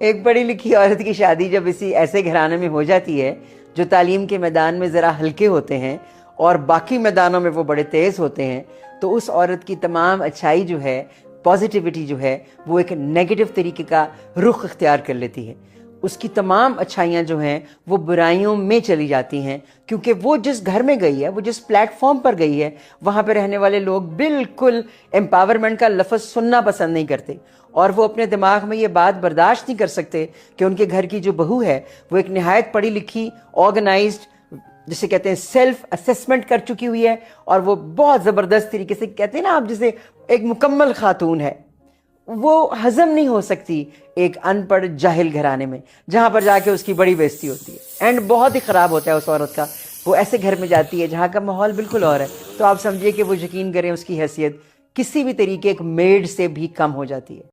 ایک پڑھی لکھی عورت کی شادی جب ایسے گھرانے میں ہو جاتی ہے جو تعلیم کے میدان میں ذرا ہلکے ہوتے ہیں اور باقی میدانوں میں وہ بڑے تیز ہوتے ہیں، تو اس عورت کی تمام اچھائی جو ہے، پازیٹیوٹی جو ہے، وہ ایک نیگیٹو طریقے کا رخ اختیار کر لیتی ہے۔ اس کی تمام اچھائیاں جو ہیں وہ برائیوں میں چلی جاتی ہیں، کیونکہ وہ جس گھر میں گئی ہے، وہ جس پلیٹ فارم پر گئی ہے، وہاں پہ رہنے والے لوگ بالکل امپاورمنٹ کا لفظ سننا پسند نہیں کرتے، اور وہ اپنے دماغ میں یہ بات برداشت نہیں کر سکتے کہ ان کے گھر کی جو بہو ہے وہ ایک نہایت پڑھی لکھی، آرگنائزڈ، جسے کہتے ہیں سیلف اسیسمنٹ کر چکی ہوئی ہے، اور وہ بہت زبردست طریقے سے، کہتے ہیں نا آپ جسے ایک مکمل خاتون ہے، وہ ہضم نہیں ہو سکتی ایک ان پڑھ جاہل گھرانے میں، جہاں پر جا کے اس کی بڑی بےزتی ہوتی ہے، اینڈ بہت ہی خراب ہوتا ہے اس عورت کا۔ وہ ایسے گھر میں جاتی ہے جہاں کا ماحول بالکل اور ہے، تو آپ سمجھیے کہ وہ یقین کریں اس کی حیثیت کسی بھی طریقے ایک میڈ سے بھی کم ہو جاتی ہے۔